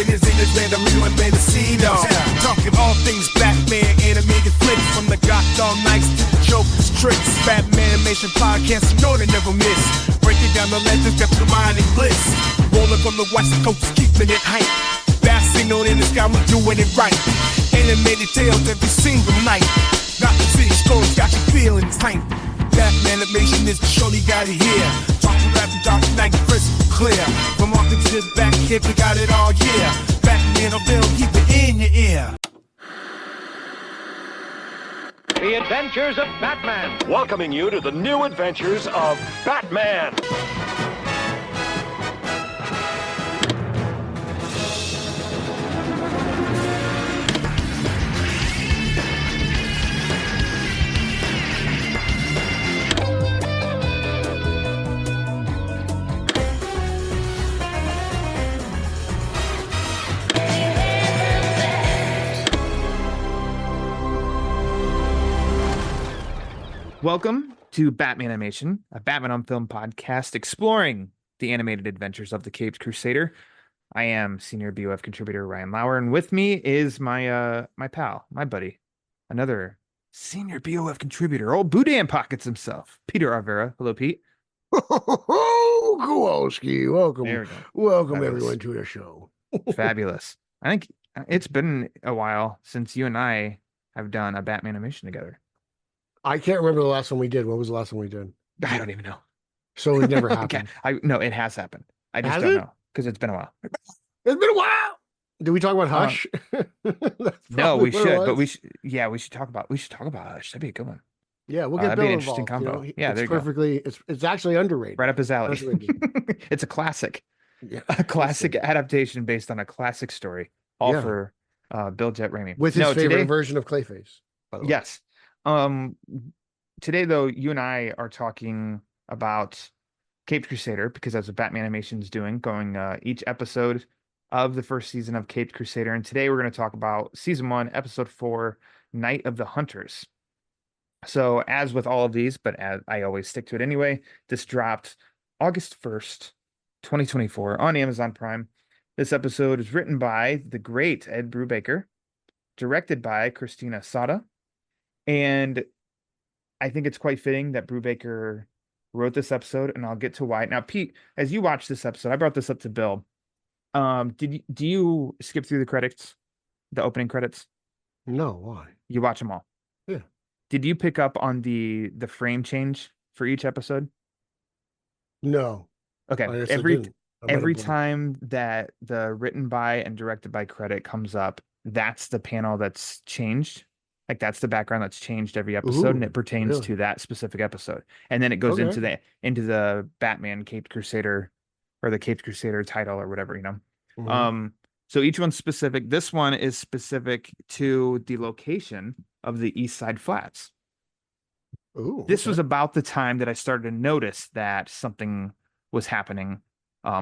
ladies in this land, I'm real and made a scene on. Talking all things Batman, animated flicks, from the Gotham Knights to the Joker's tricks. Batmanimation podcast, you know they never miss. Breaking down the legends, got your mind in bliss. Rolling from the west coast, keeping it hype. Bat signal in the sky, we're doing it right. Animated tales every single night. Not the city stories, got you feeling tight. Batmanimation is the show you gotta hear. Talking rap and dark night, crystal clear. From Martin to the back, kids, we got it all year. Batman on film, keep it in your ear. The Adventures of Batman, welcoming you to the new adventures of Batman. Welcome to Batmanimation, a Batman on Film podcast exploring the animated adventures of the Caped Crusader. I am senior BOF contributor Ryan Lauer, and with me is my pal, my buddy, another senior BOF contributor, old Boudin Pockets himself, Peter R. Verra. Hello, Pete. Oh, Kowalski. Welcome. There we go. Welcome, Fabulous. everyone, to the show. Fabulous. I think it's been a while since you and I have done a Batmanimation together. I can't remember the last one we did. What was the last one we did? I don't even know. So it never Okay. happened. No, it has happened. I just Has don't it? know because it's been a while. It's been a while. Did we talk about Hush? No, we should, but we should. should talk about Hush. That'd be a good one. Yeah, we'll that'd get be Bill an interesting involved. combo. You know, Yeah, it's there you go. perfectly. It's actually underrated. Right up his alley. Underrated. It's a classic. Yeah, A classic listen. adaptation based on a classic story. All Yeah. for Bill Jet Ramey. With his No, favorite today, version of Clayface. By the way. yes. Today though, you and I are talking about Caped Crusader because that's what Batmanimation is doing, going each episode of the first season of Caped Crusader. And today we're going to talk about season 1, episode 4, Night of the Hunters. So as with all of these, but as I always stick to it anyway, this dropped August 1st, 2024 on Amazon Prime. This episode is written by the great Ed Brubaker, directed by Christina Sada, and I think it's quite fitting that Brubaker wrote this episode, and I'll get to why. Now, Pete, as you watch this episode, I brought this up to Bill. Do you skip through the credits, the opening credits? No, why? You watch them all? Yeah. Did you pick up on the frame change for each episode? No. Okay. I guess I Every didn't. I might have every blanked. time that the written by and directed by credit comes up, that's the panel that's changed. Like that's the background that's changed every episode, and Ooh, it pertains really? to that specific episode. And then it goes Okay. into the Batman Caped Crusader or the Caped Crusader title or whatever, you know. Mhm. So each one's specific. This one is specific to the location of the East Side Flats. Ooh, This okay. was about the time that I started to notice that something was happening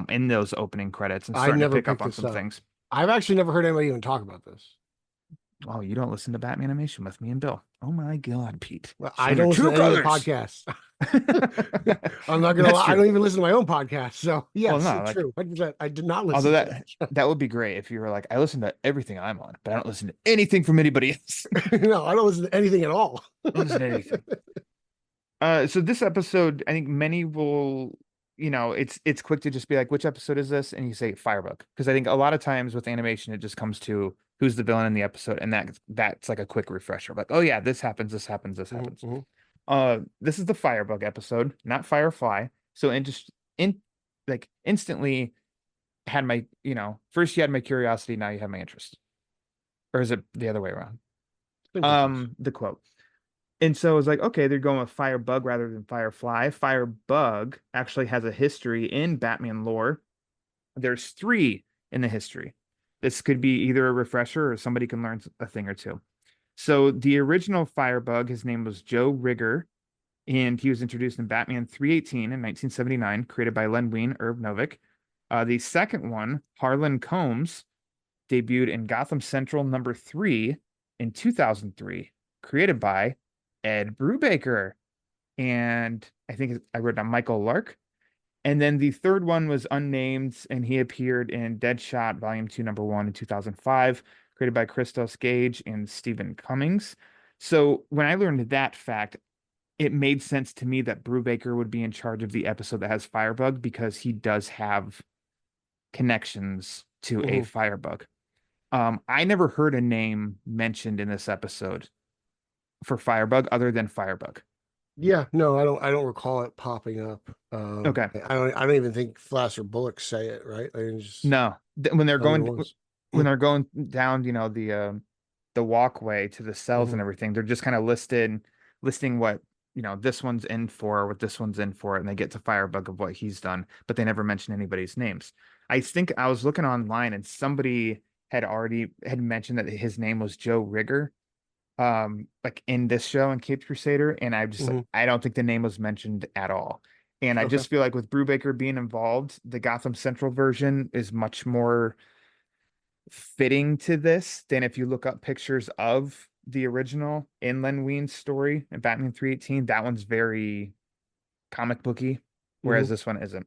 in those opening credits and I starting to never pick up picked on this some up. things. I've actually never heard anybody even talk about this. Oh, you don't listen to Batmanimation with me and Bill. Oh my God, Pete. Well, So I you're don't listen true to any of the brothers. podcasts. I'm not gonna That's lie. I true. don't even listen to my own podcast. So yes, no, it's like- true. 100%. I did not listen. Although to that would be great if you were like, I listen to everything I'm on, but I don't listen to anything from anybody else. No, I don't listen to anything at all. I don't listen to anything. So this episode, I think many will, it's quick to just be like, which episode is this? And you say Firebug. Because I think a lot of times with animation, it just comes to who's the villain in the episode. And that's like a quick refresher. Like, oh yeah, this happens, this happens, this happens. Mhm. This is the Firebug episode, not Firefly. So instantly had my, first you had my curiosity, now you have my interest. Or is it the other way around? The quote. And so I was like, okay, they're going with Firebug rather than Firefly. Firebug actually has a history in Batman lore. There's 3 in the history. This could be either a refresher or somebody can learn a thing or two. So the original Firebug, his name was Joe Rigger, and he was introduced in Batman 318 in 1979, created by Len Wein, Irv Novick. The second one, Harlan Combs, debuted in Gotham Central number 3 in 2003, created by Ed Brubaker. And I think I wrote down Michael Lark. And then the third one was unnamed, and he appeared in Deadshot Volume 2, Number 1 in 2005, created by Christos Gage and Stephen Cummings. So when I learned that fact, it made sense to me that Brubaker would be in charge of the episode that has Firebug because he does have connections to a Mhm. Firebug. I never heard a name mentioned in this episode for Firebug other than Firebug. Yeah, no, I don't recall it popping up. Okay. I don't even think Flash or Bullock say it, right? I mean, just No, when they're other going ones. when they're going down, the walkway to the cells and Mhm. everything, they're just kind of listing what, this one's in for, what this one's in for, and they get to Firebug of what he's done, but they never mention anybody's names. I think I was looking online and somebody had mentioned that his name was Joe Rigger, like in this show in Caped Crusader, and Mhm. I don't think the name was mentioned at all. And I Okay. just feel like with Brubaker being involved, the Gotham Central version is much more fitting to this than if you look up pictures of the original in Len Wein's story in Batman 318. That one's very comic booky, whereas Mhm. this one isn't.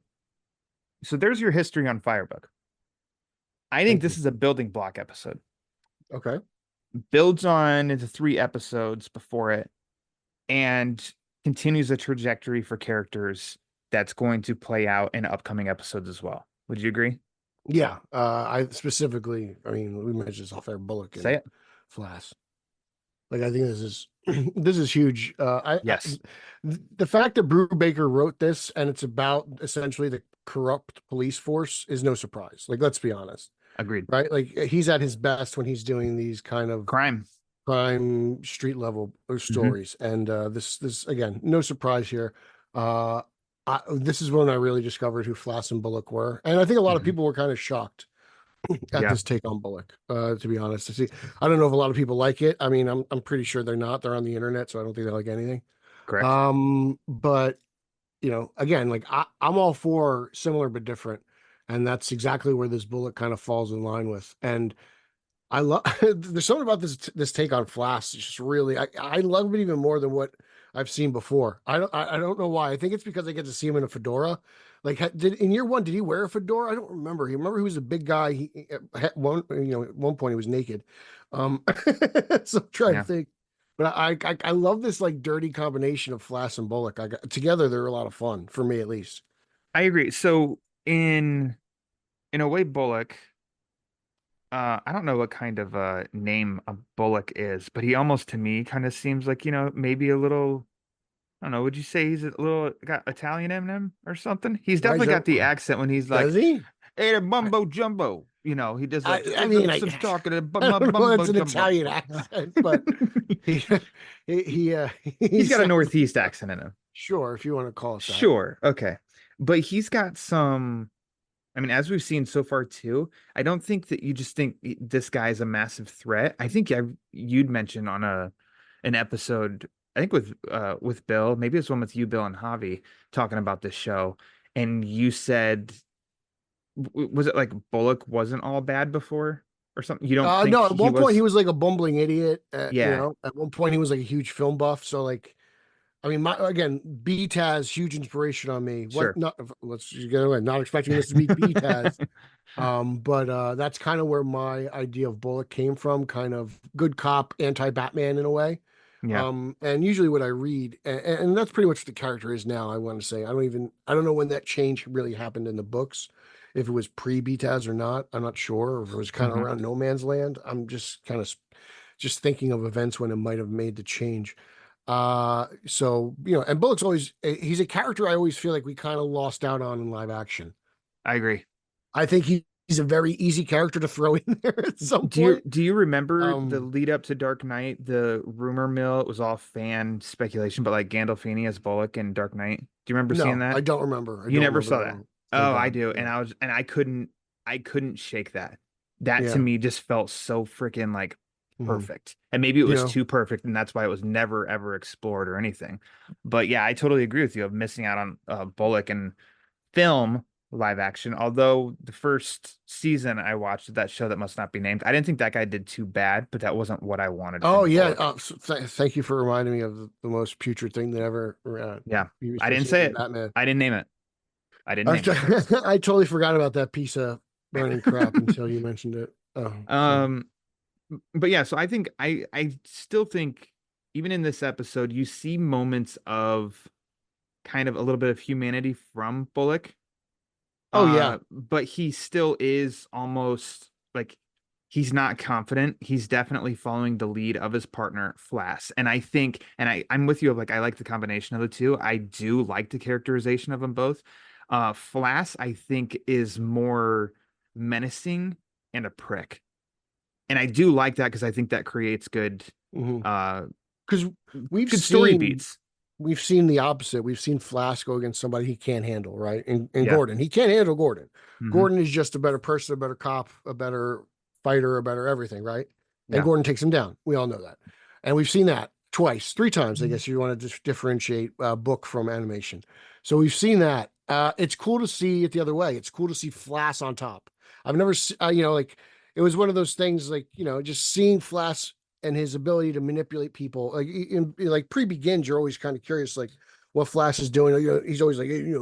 So there's your history on Firebug. I think Thank this you. is a building block episode. Okay. Builds on into 3 episodes before it and continues a trajectory for characters that's going to play out in upcoming episodes as well. Would you agree? Yeah. I specifically, I mean, we mentioned Software Bullock Say and it. Flash. Like, I think this is this is huge. Yes, The fact that Brubaker wrote this and it's about essentially the corrupt police force is no surprise. Like, let's be honest, agreed. right? Like, he's at his best when he's doing these kind of Crime. crime street level Hmm. stories, and this again, no surprise here. Uh, this is when I really discovered who Flass and Bullock were, and I think a lot of Hmm. people were kind of shocked at Yeah, this take on Bullock. To be honest, I don't know if a lot of people like it. I mean, I'm pretty sure they're not. They're on the internet, so I don't think they like anything. correct. But again, like I'm all for similar but different, and that's exactly where this Bullock kind of falls in line with. And I love there's something about this take on Flash. It's just really I love it even more than what I've seen before. I don't know why. I think it's because I get to see him in a fedora. Like, did in year one did he wear a fedora? I don't remember. He was a big guy. He at one point he was naked. Um, so I'm trying to Yeah, think. But I love this like dirty combination of Flash and Bullock. Together they're a lot of fun for me at least. I agree. So in a way, Bullock, I don't know what kind of name a Bullock is, but he almost to me kind of seems like, maybe a little, I don't know, would you say he's a little got Italian in him or something? He's Why is definitely that? got the accent when he's Does like, he? hey, the I, mumbo jumbo. He does that. I mean, Some talking to I don't know. mumbo It's an jumbo. Italian accent, but he He's he got a sounds Northeast accent in him. sure if you want to call it that. Sure. Okay. But he's got some, I mean, as we've seen so far too, I don't think that you just think this guy is a massive threat. I think you'd mentioned on an episode, I think with Bill, maybe it's one with you, Bill and Javi, talking about this show, and you said, was it like Bullock wasn't all bad before or something? You don't think No, at he one point he was? was like a bumbling idiot. Yeah, At one point he was like a huge film buff. So like, I mean, my again, B-Taz, huge inspiration on me. What sure. not? Let's just get away. Not expecting this to be B-Taz. But that's kind of where my idea of Bullock came from. Kind of good cop, anti-Batman in a way. Yeah. And usually what I read, and that's pretty much what the character is now, I want to say. I don't know when that change really happened in the books, if it was pre-BTAS or not. I'm not sure, or if it was kind of Hmm. around No Man's Land. I'm just kind of just thinking of events when it might have made the change. So, and Bullock's always, he's a character I always feel like we kind of lost out on in live action. I agree. I think he's a very easy character to throw in there at some Do you point. do you remember the Um, lead up to Dark Knight, the rumor mill? It was all fan speculation, but like Gandolfini as Bullock in Dark Knight. Do you remember seeing no, I that? don't remember. I You don't never remember saw that that. one. Thank Oh, I God. do. Yeah. And I couldn't shake that. That to Yeah. me just felt so freaking like Mhm. perfect. And maybe it You was know, too perfect and that's why it was never ever explored or anything. But yeah, I totally agree with you of missing out on Bullock and film live action. Although the first season I watched of that show that must not be named, I didn't think that guy did too bad, but that wasn't what I wanted oh from yeah. Bullock. Thank you for reminding me of the most putrid thing that ever Yeah, you I didn't associate say with it. Batman. I didn't name it. I didn't name it. I totally forgot about that piece of burning crap until you mentioned it. Oh, Um, but yeah, so I still think even in this episode, you see moments of kind of a little bit of humanity from Bullock. oh yeah. But he still is almost like he's not confident. He's definitely following the lead of his partner, Flass. And I think, and I'm with you of like I like the combination of the two. I do like the characterization of them both. Flass, I think, is more menacing and a prick. And I do like that because I think that creates good uh Because we've good story seen beats. we've seen the opposite. We've seen Flash go against somebody he can't handle, right? And Yeah. Gordon, he can't handle Gordon. Hmm. Gordon is just a better person, a better cop, a better fighter, a better everything, right? And Yeah. Gordon takes him down. We all know that. And we've seen that twice, three times, I guess you want to just differentiate book from animation. So we've seen that. It's cool to see it the other way. It's cool to see Flash on top. I've never, like it was one of those things, like just seeing Flash and his ability to manipulate people. Like like pre-begins, you're always kind of curious, like what Flash is doing. He's always like, hey,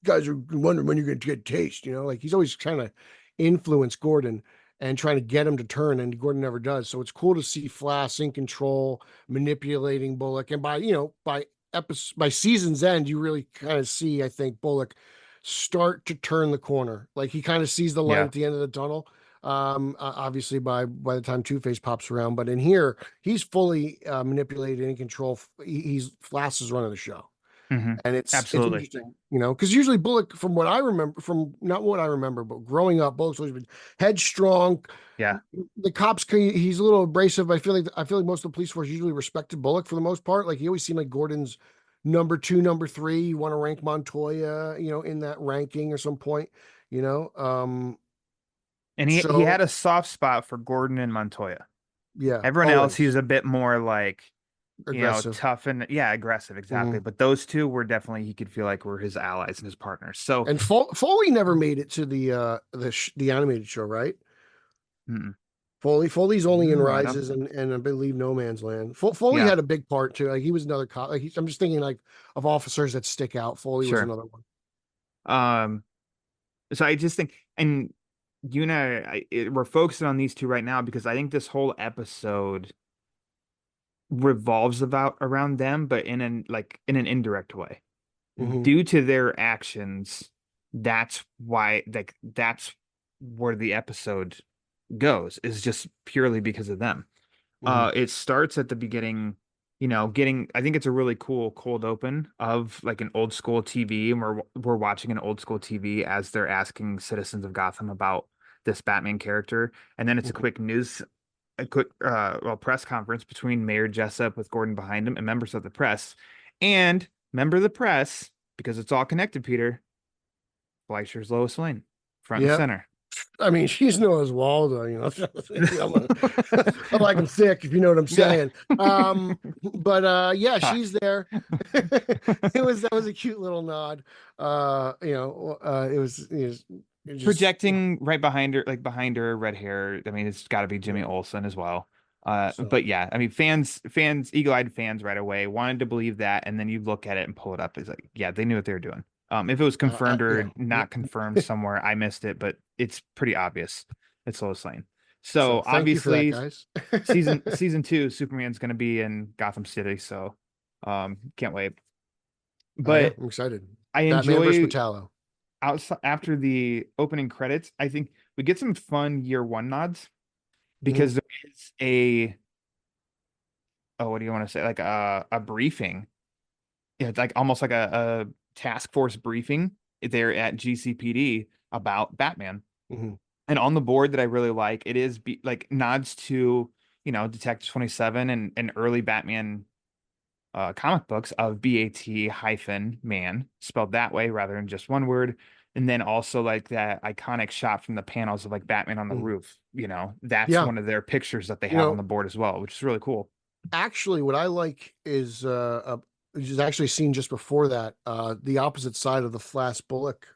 guys are wondering when you're going to get taste. Like he's always trying to influence Gordon and trying to get him to turn, and Gordon never does. So it's cool to see Flash in control, manipulating Bullock, and by season's end, you really kind of see, I think, Bullock start to turn the corner. Like he kind of sees the light Yeah. at the end of the tunnel. Obviously by the time Two-Face pops around, but in here he's fully manipulated and in control. He's Flash is running the show. Hmm. And it's Absolutely. interesting, because usually Bullock, from what I remember, from not what I remember, but growing up, Bullock's always been headstrong. Yeah. The cops, he's a little abrasive. I feel like most of the police force usually respected Bullock for the most part. Like he always seemed like Gordon's number two, number three. You want to rank Montoya, in that ranking or some point, you know. And he So had a soft spot for Gordon and Montoya. yeah, Everyone else, he was always a bit more like, aggressive. tough and yeah, aggressive, exactly. Mhm. But those two were definitely he could feel like were his allies and his partners. So, And Foley never made it to the animated show, right? mm, Foley's only in no, I don't. Rises and I believe No Man's Land. Foley Yeah, had a big part too. Like he was another cop. Like I'm just thinking like of officers that stick out. Foley was sure. another one. Um, so I just think, and you and we're focusing on these two right now because I think this whole episode revolves about around them, but in an indirect way. Hmm. Due to their actions, that's why that's where the episode goes, is just purely because of them. Hmm. It starts at the beginning, getting I think it's a really cool cold open of like an old school TV, and we're watching an old school TV as they're asking citizens of Gotham about this Batman character. And then it's a quick press conference between Mayor Jessup with Gordon behind him and members of the press. And member of the press, because it's all connected, Peter, Fleischer's Lois Lane, front and Yep. center. I mean, she's no Oswaldo, I'm like I'm thick, if you know what I'm saying. But yeah, she's there. That was a cute little nod. It just Projecting right behind her, like behind her, red hair. I mean, it's got to be Jimmy Olsen as well. so But yeah, I mean, eagle-eyed fans right away wanted to believe that, and then you look at it and pull it up. It's like, yeah, they knew what they were doing. If it was confirmed or not confirmed somewhere, I missed it, but it's pretty obvious. It's Lois Lane. so So thank you for that, obviously, guys. season two, Superman's going to be in Gotham City. So, can't wait. Yeah, But I'm excited. I Batman versus enjoy Metallo. outside after the opening credits. I think we get some fun year one nods Mhm. because there is a what do you want to say, like a briefing. Yeah, it's like almost like a task force briefing there at GCPD about Batman. Mhm. And on the board that I really like, it is like nods to Detective 27 and early Batman comic books of BAT-man, spelled that way rather than just one word. And then also like that iconic shot from the panels of like Batman on the Mhm. roof. That's Yeah, one of their pictures that they you have on know, the board as well, which is really cool. actually, what I like is which is actually seen just before that. The opposite side of the Flash Bullock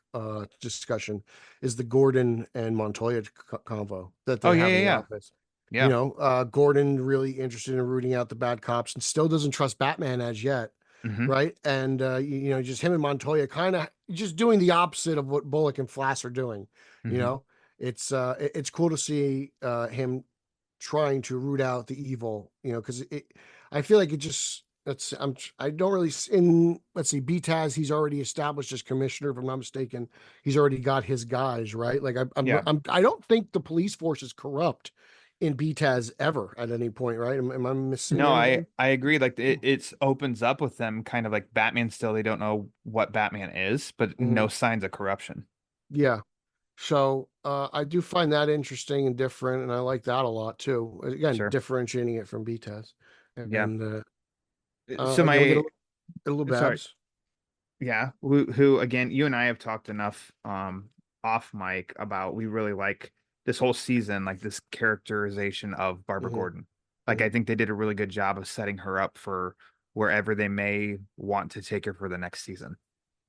discussion is the Gordon and Montoya convo that Oh they yeah, have in yeah, the yeah. office. Yeah. Gordon really interested in rooting out the bad cops and still doesn't trust Batman as yet. right? And just him and Montoya kind of just doing the opposite of what Bullock and Flass are doing. You know, it's cool to see him trying to root out the evil. Because I feel like it just. I don't really let's see, BTAS, he's already established as commissioner, if I'm not mistaken. He's already got his guys, right? Like Yeah. I don't think the police force is corrupt in BTAS ever at any point, right? Am I missing No, anything? I agree. Like it opens up with them kind of like Batman still, they don't know what Batman is, but no Mhm. signs of corruption. Yeah. So I do find that interesting and different, and I like that a lot too. Again, Sure. differentiating it from BTAS. Yeah. And So again, we get my a little sorry. Babs. Yeah. Who again, you and I have talked enough off mic about we really like this whole season, like this characterization of Barbara Hmm. Gordon. Like I Hmm. think they did a really good job of setting her up for wherever they may want to take her for the next season.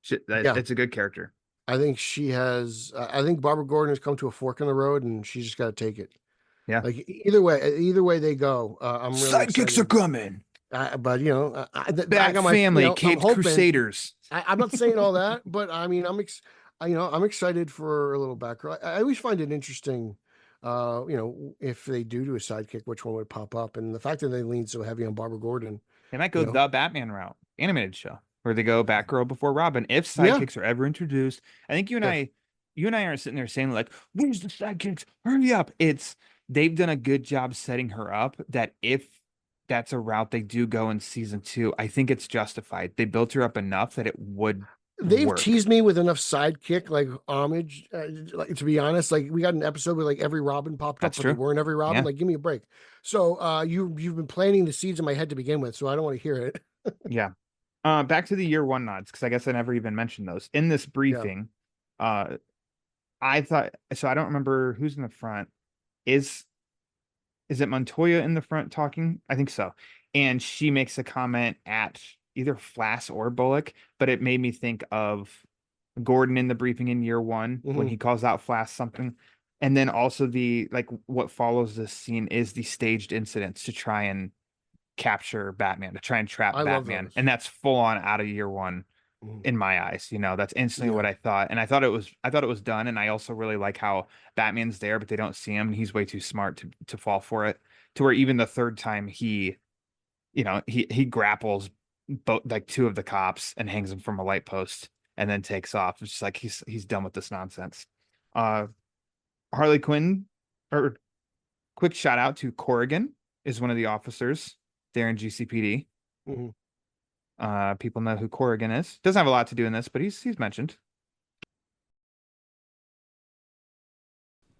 Yeah, It's a good character. I think she has. I think Barbara Gordon has come to a fork in the road, and she's just got to take it. Yeah. Like either way they go, I'm really Sidekicks are excited. coming. But I Bat got my, family, I'm Caped hoping. Crusaders. I'm not saying all that, but I mean, I'm excited for a little background. I always find it interesting, if they do a sidekick, which one would pop up, and the fact that they lean so heavy on Barbara Gordon, They might you go know, the Batman route, animated show, where they go Batgirl before Robin. If yeah, sidekicks are ever introduced, I think yeah, you and I aren't sitting there saying like, "Where's the sidekicks? Hurry up!" It's they've done a good job setting her up. That if that's a route they do go in season two, I think it's justified. They built her up enough that it would they've work. teased me with enough sidekick like homage. Like, to be honest, like we got an episode where like every Robin popped up, That's but they true. weren't every Robin. Yeah, Like, give me a break. So you've been planting the seeds in my head to begin with, so I don't want to hear it. yeah. Back to the year one nods because I guess I never even mentioned those in this Yeah. briefing. Uh, I thought so. I don't remember who's in the front. Is is it Montoya in the front talking? I think so. And she makes a comment at either Flass or Bullock, but it made me think of Gordon in the briefing in year one when Hmm. he calls out Flass something. And then also the like what follows this scene is the staged incidents to try and capture Batman, to try and trap I love Batman. those. And that's full on out of year one Mhm. in my eyes. That's instantly Yeah. what I thought. And I thought it was done. And I also really like how Batman's there, but they don't see him. And he's way too smart to fall for it. To where even the third time he grapples both like two of the cops and hangs them from a light post and then takes off. It's just like he's done with this nonsense. Uh Harley Quinn, or quick shout out to Corrigan, is one of the officers there in GCPD. Mhm. People know who Corrigan is. Doesn't have a lot to do in this, but he's mentioned.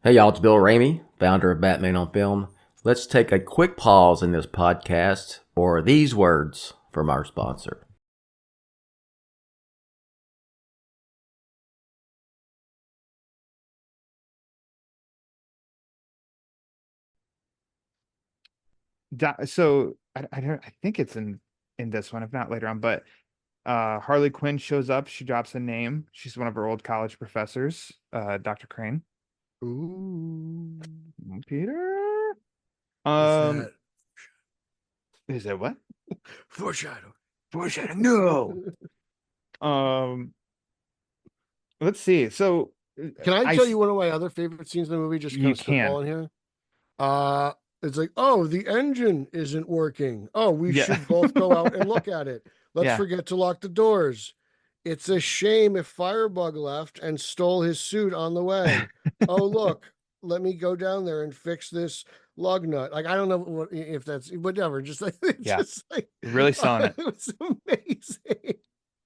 Hey y'all, it's Bill Ramey, founder of Batman on Film. Let's take a quick pause in this podcast for these words from our sponsor. So I think it's in this one, if not later on, but Harley Quinn shows up, she drops a name. She's one of her old college professors, Dr. Crane. Ooh, Peter. is Um, that is it what? foreshadow? Foreshadowing. No. Um, let's see. So Can I I tell s- you one of my other favorite scenes in the movie? Just kind you of can. spitballing here. Uh, it's like, oh, the engine isn't working. Oh, we Yeah. should both go out and look at it. Let's Yeah. forget to lock the doors. It's a shame if Firebug left and stole his suit on the way. Oh, look, let me go down there and fix this lug nut. Like, I don't know if that's whatever. Just like, it's Yeah. just like, Really selling it. it was amazing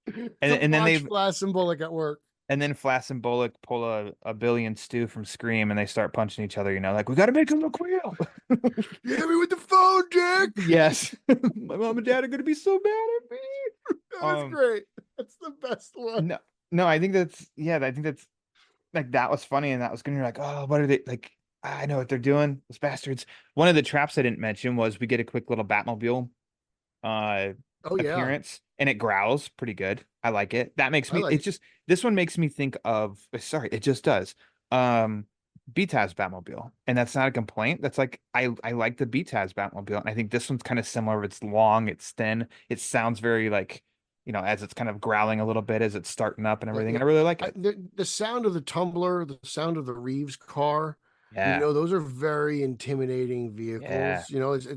to And then watch they've Flash and Bullock at work. and then Flass and Bullock pull a Billy and Stu from Scream and they start punching each other, like we gotta make him look real. You hit me with the phone, Dick. Yes. My mom and dad are gonna be so mad at me. That was great. That's the best one. No, I think that's like that was funny and that was gonna be like, oh, what are they like? I know what they're doing, those bastards. One of the traps I didn't mention was we get a quick little Batmobile uh Oh yeah, appearance and it growls pretty good. I like it. That makes I me like it's it. just this one makes me think of sorry, it just does. BTAS Batmobile. And that's not a complaint. That's like I like the BTAS Batmobile. And I think this one's kind of similar. It's long, it's thin, it sounds very like as it's kind of growling a little bit as it's starting up and everything. Yeah, And I really like it. the sound of the tumbler, the sound of the Reeves car, Yeah. those are very intimidating Yeah. vehicles.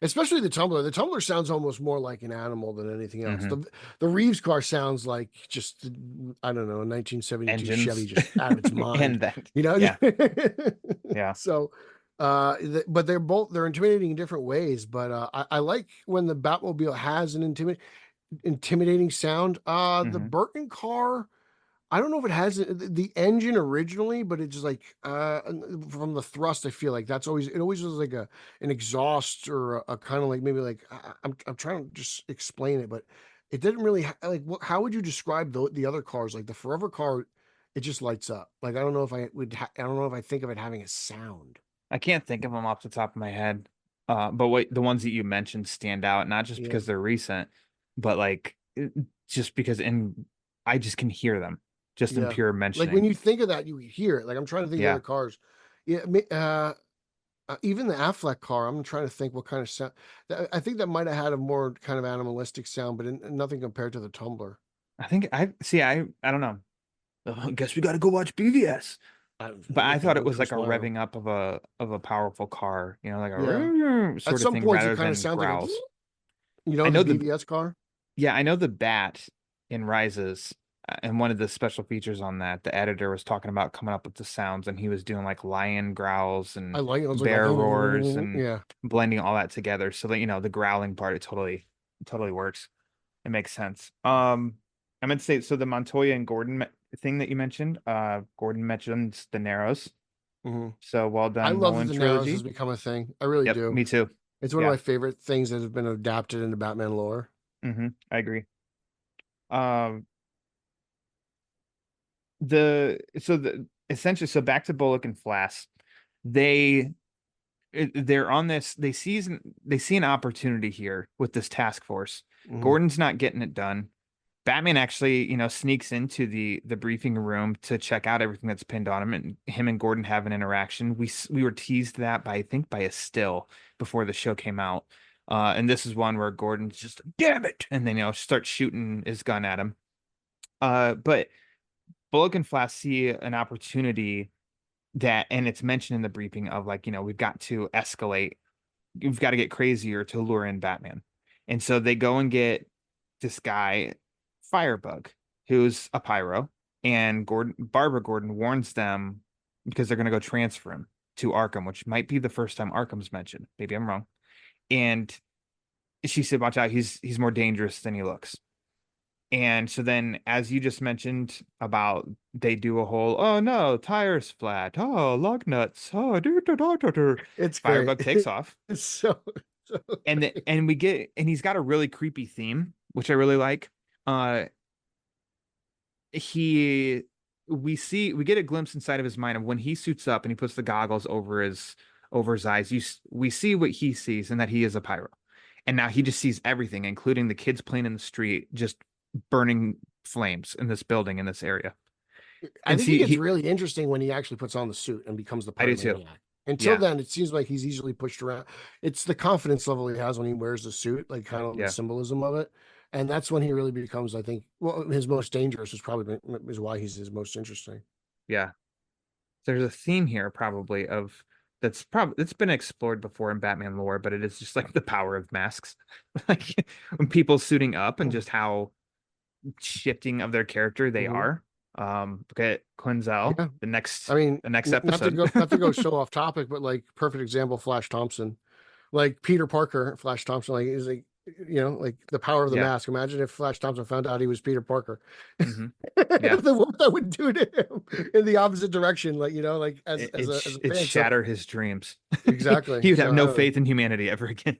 Especially the tumbler. The tumbler sounds almost more like an animal than anything else. Hmm. The Reeves car sounds like just, I don't know, a 1972 Chevy Engines. just out of its mind. And that. You know? Yeah. Yeah. So, but they're intimidating in different ways. But I like when the Batmobile has an intimidating sound. The Hmm. Burton car, I don't know if it has the engine originally, but it's just like from the thrust, I feel like it always was like an exhaust or a kind of like maybe like I'm trying to just explain it, but it didn't really how would you describe the other cars? Like the Forever car, it just lights up. Like I don't know if I don't know if I think of it having a sound. I can't think of them off the top of my head. But wait, the ones that you mentioned stand out, not just Yeah. because they're recent, but like just because I just can hear them just in Yeah. pure Like when mentioning. you think of that, you hear it. Like I'm trying to think of the Yeah. other cars. Yeah. Even the Affleck car, I'm trying to think what kind of sound. I think that might have had a more kind of animalistic sound, but nothing compared to the Tumbler. I think I see. I don't know. I guess we got to go watch BVS. But I Okay, thought it I'll was go like a tomorrow. revving up of a powerful car, like Yeah. a At sort of some thing points, it rather kind of than sounds like a, growls. I the know the BVS car. Yeah, I know the bat in Rises, and one of the special features on that, the editor was talking about coming up with the sounds, and he was doing like lion growls I and like it. I was like, bear roars and yeah. blending all that together. So that the growling part, it totally works. It makes sense. I meant to say, so the Montoya and Gordon thing that you mentioned, Gordon mentions the Narrows. hmm So well I done, love that Nolan the Narrows has trilogy. become a thing. I really Yep, do. me too. It's one of Yeah. my favorite things that have been adapted into Batman lore. I agree. Um, the essentially, so back to Bullock and Flass, they they're on this. They see an opportunity here with this task force. hmm Gordon's not getting it done. Batman actually, sneaks into the briefing room to check out everything that's pinned on him, and him and Gordon have an interaction. We were teased that by I think by a still before the show came out, and this is one where Gordon's just damn it, and then starts shooting his gun at him. But Bullock and Flash see an opportunity and it's mentioned in the briefing of like, we've got to escalate, we've got to get crazier to lure in Batman. And so they go and get this guy, Firebug, who's a pyro, and Barbara Gordon warns them because they're going to go transfer him to Arkham, which might be the first time Arkham's mentioned. Maybe I'm wrong. And she said, "Watch out, he's more dangerous than he looks." And so then, as you just mentioned about they do a whole, oh no, tires flat, oh lug nuts, oh It's great. Firebug takes off, It's so, so and great. he's got a really creepy theme, which I really like. Uh, he we get a glimpse inside of his mind of when he suits up and he puts the goggles over his eyes. We see what he sees and that he is a pyro, and now he just sees everything, including the kids playing in the street, just burning flames in this building in this area. I And think it see, gets really interesting when he actually puts on the suit and becomes the I do too. pyromaniac. Until Yeah, then, it seems like he's easily pushed around. It's the confidence level he has when he wears the suit, like kind of the yeah, symbolism of it. And that's when he really becomes, I think, well, his most dangerous is why he's his most interesting. yeah. There's a theme here probably of it's been explored before in Batman lore, but it is just like the power of masks, like when people suiting up and just how shifting of their character they Mhm. are. Look at Quinzel, Yeah. the next I mean, the next not to episode. go so off topic, but like perfect example, Flash Thompson, like Peter Parker, Flash Thompson, like is like like the power of the Yeah. mask. Imagine if Flash Thompson found out he was Peter Parker. Hmm. Yeah. What that would do to him in the opposite direction, like like as a It fan. So shatter his dreams. exactly. He would have So I no don't know. faith in humanity ever again.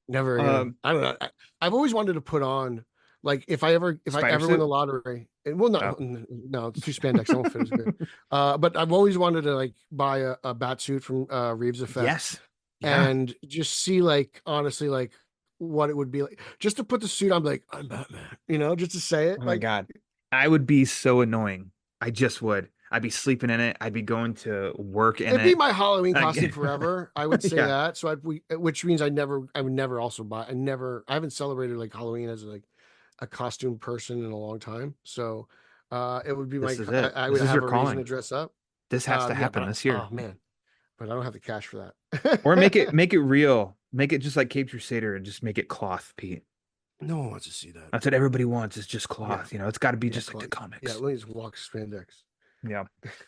Never again. Um, I don't know. I've always wanted to put on, like, if I Spider ever win suit. the lottery, and well, Oh. not no, it's too spandex. I won't fit as good. But I've always wanted to like buy a bat suit from Reeves Effect Yes. Yeah. and just see, like, honestly, like what it would be like, just to put the suit on, like I'm Batman, just to say it, Oh my like God. I would be so annoying. I just would. I'd be sleeping in it. I'd be going to work in it'd be it. my Halloween Like, costume forever. I would say yeah. that. So which means I would never also buy. I haven't celebrated like Halloween as like a costume person in a long time. So it would be This my is it. I This would is your have a reason to calling. dress up. This has to Yeah, happen but this year. oh man, but I don't have the cash for Or that. make it real. Make it just like Cape Crusader and just make it cloth, Pete. No one wants to see that. That's what everybody wants is just Yeah, cloth. It's got to be yeah, just like the yeah. comics. Let me just walk spandex. Yeah.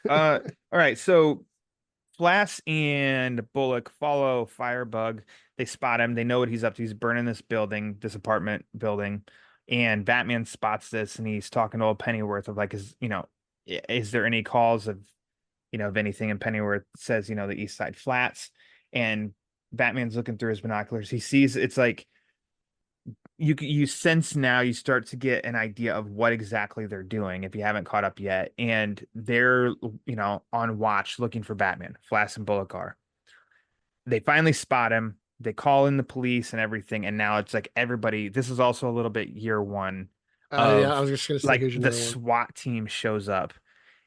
All right. So Flass and Bullock follow Firebug. They spot him. They know what he's up to. He's burning this building, this apartment building. And Batman spots this and he's talking to old Pennyworth of like, is there any calls of anything? And Pennyworth says, the East Side Flats. And Batman's looking through his binoculars. He sees it's like you sense now you start to get an idea of what exactly they're doing if you haven't caught up yet. And they're, on watch looking for Batman. Flass and Bullock are. They finally spot him. They call in the police and everything. And now it's like everybody, this is also a little bit year one Yeah, I of was just gonna say, like here's the another one. SWAT team shows up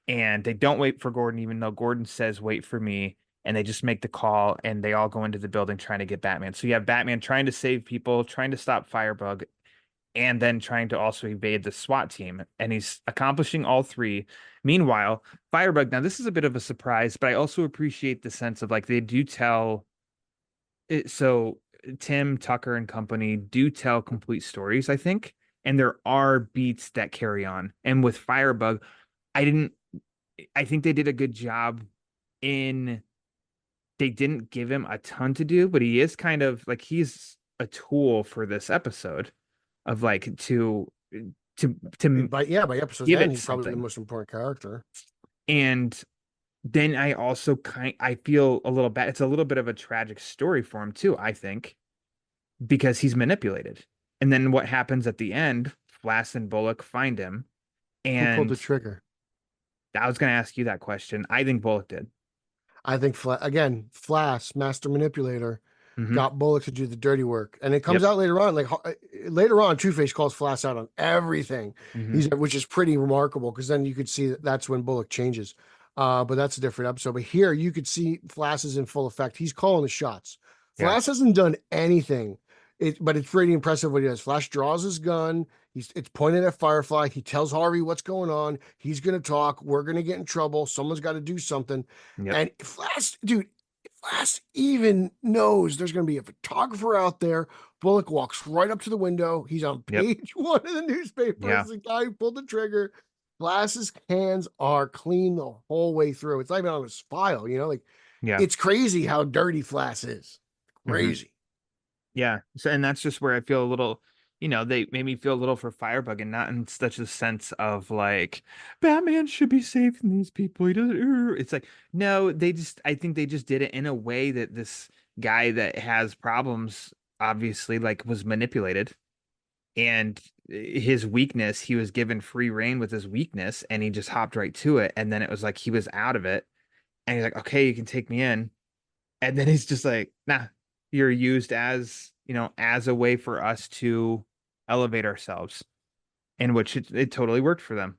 and they don't wait for Gordon, even though Gordon says, wait for me. And they just make the call and they all go into the building trying to get Batman. So you have Batman trying to save people, trying to stop Firebug, and then trying to also evade the SWAT team. And he's accomplishing all three. Meanwhile, Firebug, now this is a bit of a surprise, but I also appreciate the sense of like they do tell it. So Tim, Tucker, and company do tell complete stories, I think. And there are beats that carry on. And with Firebug, I think they did a good job in they didn't give him a ton to do, but he is kind of like he's a tool for this episode of like to By episode give 10, it he's probably the something. most important character. And then I also I feel a little bad. It's a little bit of a tragic story for him too, I think, because he's manipulated. And then what happens at the end, Flass and Bullock find him. Who pulled the And trigger? I was going to ask you that question. I think Bullock did. I think Flass, master manipulator, Mm-hmm. got Bullock to do the dirty work, and it comes Yep. out later on. Like later on, Two-Face calls Flass out on everything. Mm-hmm. Which is pretty remarkable because then you could see that's when Bullock changes. But that's a different episode. But here you could see Flass is in full effect. He's calling the shots. Yeah. Flass hasn't done anything. But it's pretty impressive what he does. Flash draws his gun. It's pointed at Firefly. He tells Harvey what's going on. He's going to talk. We're going to get in trouble. Someone's got to do something. Yep. And Flash even knows there's going to be a photographer out there. Bullock walks right up to the window. He's on page one of the newspaper. Yeah. It's the guy who pulled the trigger. Flash's hands are clean the whole way through. It's not even on his file, Yeah. It's crazy how dirty Flash is. Crazy. Yeah. So, and that's just where I feel a little, they made me feel a little for Firebug and not in such a sense of like, Batman should be saving these people. He doesn't. It's like, no, I think they just did it in a way that this guy that has problems, obviously, like was manipulated. And his weakness, he was given free reign with his weakness and he just hopped right to it. And then it was like he was out of it. And he's like, okay, you can take me in. And then he's just like, nah, you're used as a way for us to elevate ourselves, in which it totally worked for them.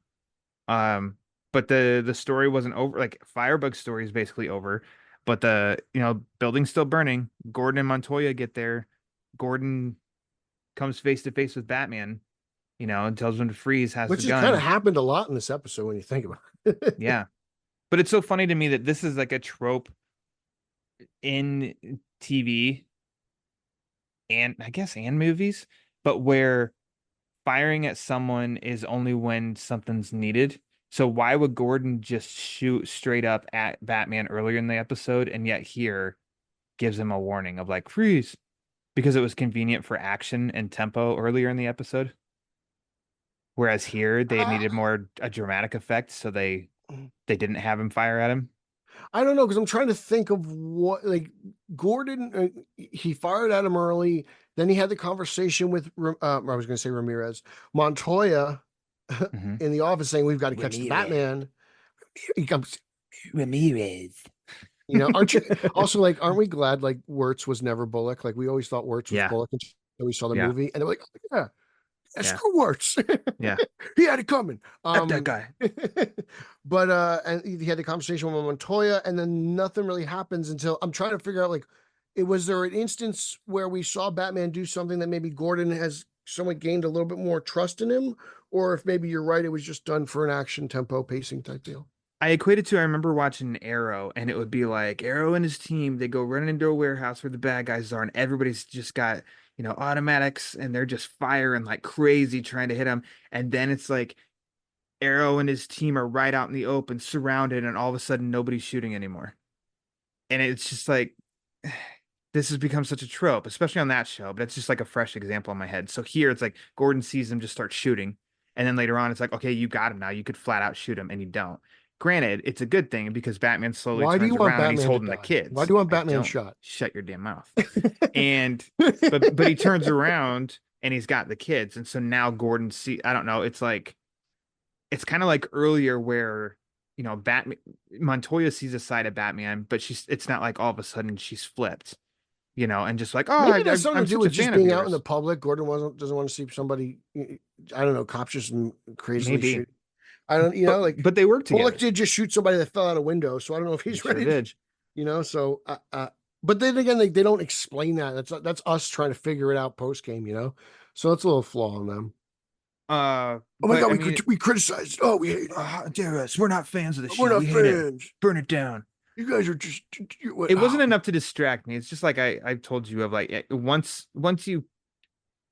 But the story wasn't over. Like Firebug's story is basically over, but the building's still burning. Gordon and Montoya get there. Gordon comes face to face with Batman, and tells him to freeze, has Which the has gun. kind of happened a lot in this episode when you think about it. Yeah. But it's so funny to me that this is like a trope in TV and I guess and movies, but where firing at someone is only when something's needed. So why would Gordon just shoot straight up at Batman earlier in the episode and yet here gives him a warning of like freeze because it was convenient for action and tempo earlier in the episode? Whereas here they needed more a dramatic effect, so they didn't have him fire at him. I don't know, because I'm trying to think of what, like, Gordon, he fired at him early. Then he had the conversation with, I was going to say Ramirez, Montoya in the office saying, we've got to catch the Batman. He comes, Ramirez. Aren't you also like, aren't we glad like Wirtz was never Bullock? Like we always thought Wirtz was Bullock until we saw the movie and they're like, oh, yeah, screw Wirtz. Yeah. He had it coming. That guy. But and he had the conversation with Montoya, and then nothing really happens until I'm trying to figure out like, was there an instance where we saw Batman do something that maybe Gordon has someone gained a little bit more trust in him, or if maybe you're right, it was just done for an action tempo pacing type deal. I equate it to, I remember watching Arrow, and it would be like Arrow and his team, they go running into a warehouse where the bad guys are, and everybody's just got, automatics, and they're just firing like crazy trying to hit them. And then it's like Arrow and his team are right out in the open, surrounded, and all of a sudden nobody's shooting anymore. And it's just like, this has become such a trope, especially on that show, but it's just like a fresh example in my head. So here it's like Gordon sees him just start shooting. And then later on, it's like, okay, you got him now. You could flat out shoot him, and you don't. Granted, it's a good thing because Batman slowly Why do turns you want around and he's Batman to holding the die? kids. Why do you want I Batman don't. shot? Shut your damn mouth. And but he turns around and he's got the kids. And so now Gordon I don't know, it's like it's kind of like earlier where Batman Montoya sees a side of Batman, but it's not like all of a sudden she's flipped. And just like, oh, Maybe it has something I'm to do such with a just fan of being out in yours. the public. Gordon doesn't want to see somebody. I don't know, cops just crazily Maybe. shoot. I don't, But they work together. Bullock did just shoot somebody that fell out a window, so I don't know if he's Sure ready. did. So, but then again, they don't explain that. That's us trying to figure it out post game. So it's a little flaw on them. Oh my God, we criticized. Oh, we hate it. Dare us. We're not fans of the show. We're not We hate fans. it. Burn it down. You guys are just. It wasn't enough to distract me. It's just like I've told you of like once you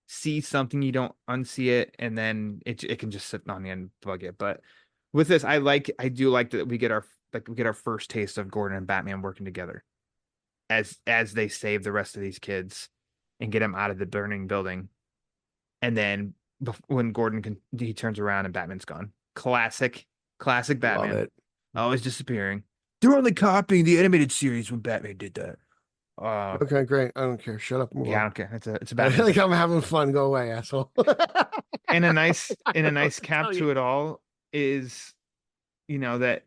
see something, you don't unsee it, and then it can just sit on you and bug it. But with this, I do like that we get our first taste of Gordon and Batman working together as they save the rest of these kids and get them out of the burning building. And then when he turns around and Batman's gone. Classic Batman. Love it. Always disappearing. They're only copying the animated series when Batman did that. Okay, great. I don't care. Shut up. Yeah, I don't care. It's a I Batman. think I'm having fun. Go away, asshole. And a nice cap to it all is, that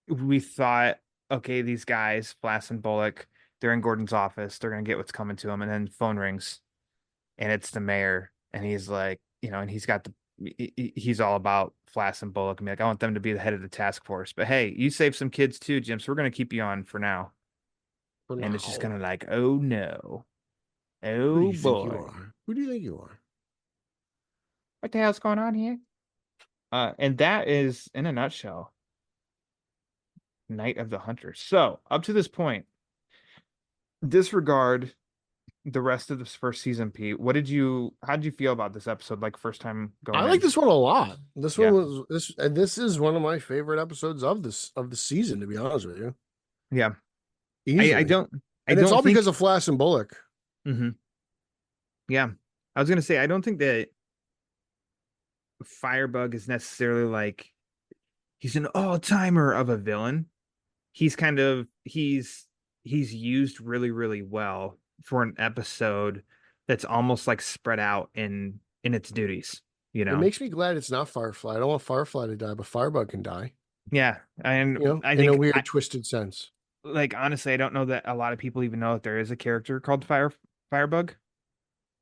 we thought, okay, these guys, Flass and Bullock, they're in Gordon's office. They're gonna get what's coming to them, and then phone rings, and it's the mayor, and he's like, and he's all about Flass and Bullock, and be like, I want them to be the head of the task force. But hey, you saved some kids too, Jim. So we're gonna keep you on for now. And it's just kind of like, oh no, oh boy, who do you think you are? what the hell's going on here? And that is, in a nutshell, Night of the Hunters. So up to this point, disregard the rest of this first season, Pete. How did you feel about this episode? Like first time going? I like this one a lot. This one was and this is one of my favorite episodes of the season, to be honest with you. Yeah. Easily. I don't. And it's all because of Flass and Bullock. Mm-hmm. Yeah, I was gonna say I don't think that Firebug is necessarily like he's an all-timer of a villain. He's kind of he's used really, really well for an episode that's almost like spread out in its duties. It makes me glad it's not Firefly. I don't want Firefly to die, but Firebug can die. Yeah, and I think in a weird, twisted sense. Like honestly, I don't know that a lot of people even know that there is a character called Firebug.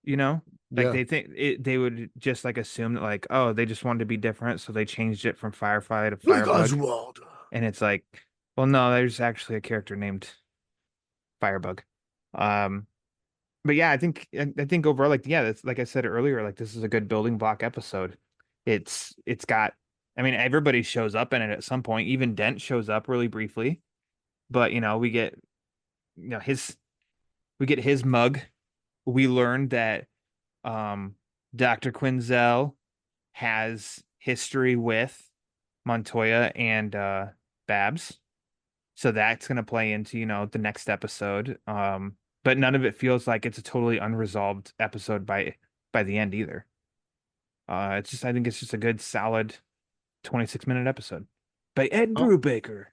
They think they would just like assume that like, oh, they just wanted to be different, so they changed it from Firefly to Firebug. And it's like, well, no, there's actually a character named Firebug. But yeah, I think overall, like, yeah, that's like I said earlier, like this is a good building block episode. It's got, I mean, everybody shows up in it at some point. Even Dent shows up really briefly, but we get his mug. We learned that Dr. Quinzel has history with Montoya and Babs. So that's going to play into, the next episode. But none of it feels like it's a totally unresolved episode by the end either. I think it's just a good, solid 26-minute episode by Ed Brubaker.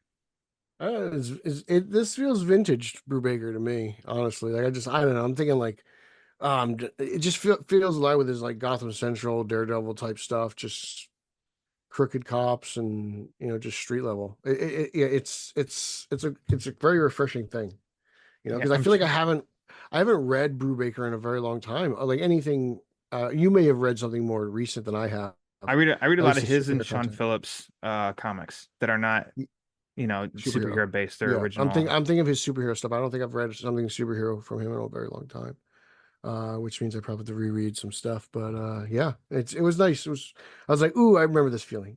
This feels vintage Brubaker to me, honestly. Like I don't know. I'm thinking like, it just feels a lot with his like Gotham Central, Daredevil type stuff, just crooked cops and just street level. It's a very refreshing thing, because I feel like I haven't read Brubaker in a very long time. Like anything, you may have read something more recent than I have. I read a lot of his and Sean Phillips comics that are not superhero based. They're original. I'm thinking of his superhero stuff. I don't think I've read something superhero from him in a very long time. which means I probably have to reread some stuff. But yeah, it was nice. I was like, ooh, I remember this feeling.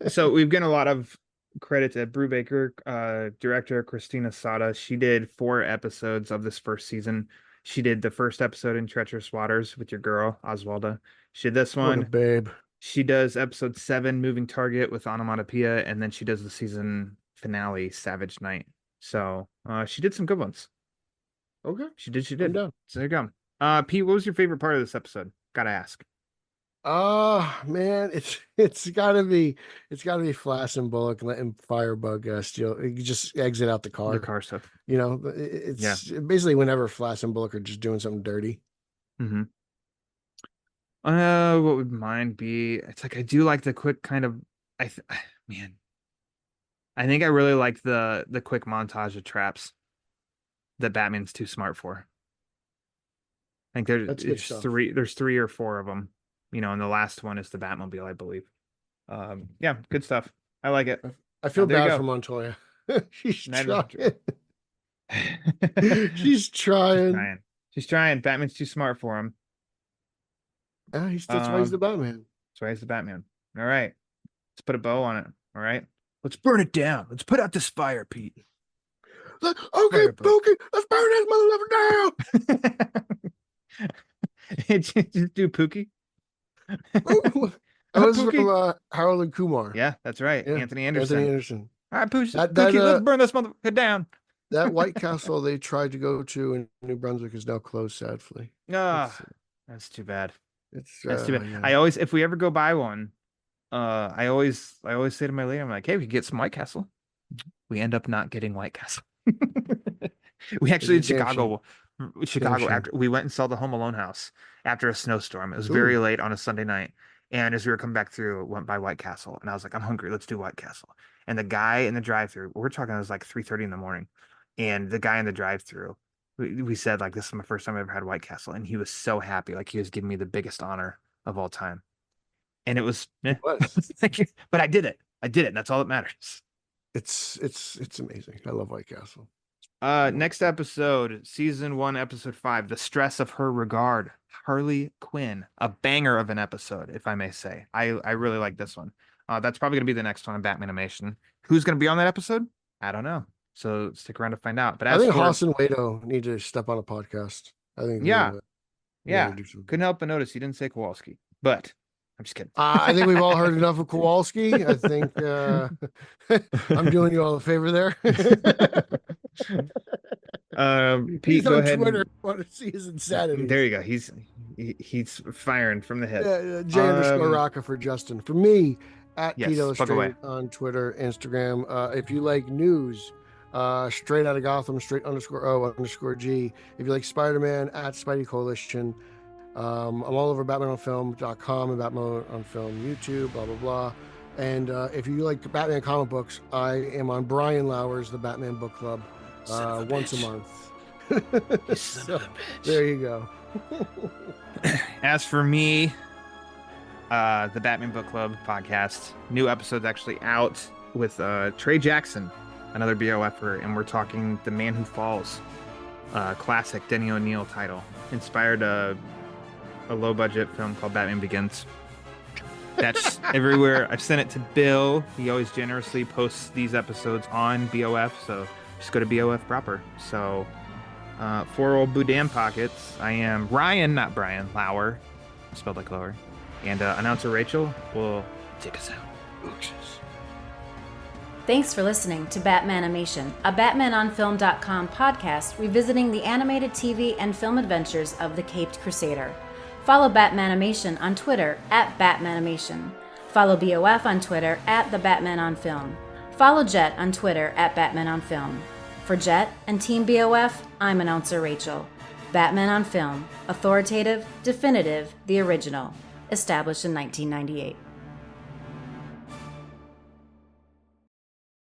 So we've given a lot of credit to Brubaker, director Christina Sada. She did 4 episodes of this first season. She did the first episode in Treacherous Waters with your girl, Oswalda. She did this What a one. babe. She does episode 7, Moving Target with Onomatopoeia, and then she does the season finale, Savage Night. So she did some good ones. Okay. She did. I'm done. So there you go. Pete, what was your favorite part of this episode? Gotta ask. Man, it's gotta be Flass and Bullock letting Firebug steal, you just exit out the The car. car stuff. You know, it's basically whenever Flass and Bullock are just doing something dirty. Mm-hmm. What would mine be? It's like I do like the quick kind of man. I think I really like the quick montage of traps that Batman's too smart for. I think That's good stuff. there's 3 or 4 of them, you know, and the last one is the Batmobile, I believe. Yeah, good stuff. I like it. I feel there you bad go. for Montoya. She's Neither trying. She's She's trying. She's trying. Batman's too smart for him. That's why he's the Batman. That's why he's the Batman. All right. Let's put a bow on it. All right. Let's burn it down. Let's put out this fire, Pete. Okay, Fire, bro. Pookie, let's burn this motherfucker down. Just do Pookie. That was Pookie? from Harold and Kumar. Yeah, that's right. Yeah, Anthony Anderson. Anthony Anderson. All right, Pookie, That- let's burn this motherfucker down. That White Castle they tried to go to in New Brunswick is now closed, sadly. That's too bad. It's That's too bad. yeah. I always, if we ever go buy one, I always say to my lady, I'm like, hey, we could get some White Castle. We end up not getting White Castle. We actually in It's a damn Chicago shame. after we went and saw the Home Alone house after a snowstorm. It was very late on a Sunday night. And as we were coming back through, went by White Castle. And I was like, I'm hungry. Let's do White Castle. And the guy in the drive-thru, we're talking, it was like 3:30 in the morning. And the guy in the drive-thru, we said, like, this is my first time I ever had White Castle. And he was so happy. Like, he was giving me the biggest honor of all time. And it was, Thank you. But I did it. And that's all that matters. It's amazing. I love White Castle. Next episode, season 1, episode 5, The Stress of Her Regard. Harley Quinn, a banger of an episode, if I may say. I really like this one. That's probably going to be the next one in Batmanimation. Who's going to be on that episode? I don't know. So stick around to find out. But I think Haas and Wado need to step on a podcast. I think. Yeah. they do something. Couldn't help but notice you didn't say Kowalski, but I'm just kidding. I think we've all heard enough of Kowalski. I think I'm doing you all a favor there. Pete, He's go on ahead. Twitter. Want to see his insanity? There you go. He's firing from the hip. J_Rocca for Justin. For me, at Yes, Pete fuck away. Illustrated on Twitter, Instagram. If you like news, straight out of Gotham, straight_O_G. If you like Spider-Man, at Spidey Coalition. I'm all over BatmanOnFilm.com and Batman on Film YouTube, blah, blah, blah. And if you like Batman comic books, I am on Brian Lauer's The Batman Book Club once a month. So, there you go. As for me, the Batman Book Club podcast, new episode's actually out with Trey Jackson, another BOFer, and we're talking The Man Who Falls, classic Denny O'Neil title, inspired a low-budget film called Batman Begins. That's everywhere. I've sent it to Bill. He always generously posts these episodes on BOF, so just go to BOF proper. So, for old Boudin pockets, I am Ryan, not Brian, Lauer, spelled like Lower, and announcer Rachel will take us out. Thanks for listening to Batmanimation, a BatmanOnFilm.com podcast revisiting the animated TV and film adventures of the Caped Crusader. Follow Batmanimation on Twitter at Batmanimation. Follow BOF on Twitter at The Batman on Film. Follow Jet on Twitter at Batman on Film. For Jet and Team BOF, I'm announcer Rachel. Batman on Film, authoritative, definitive, the original, established in 1998.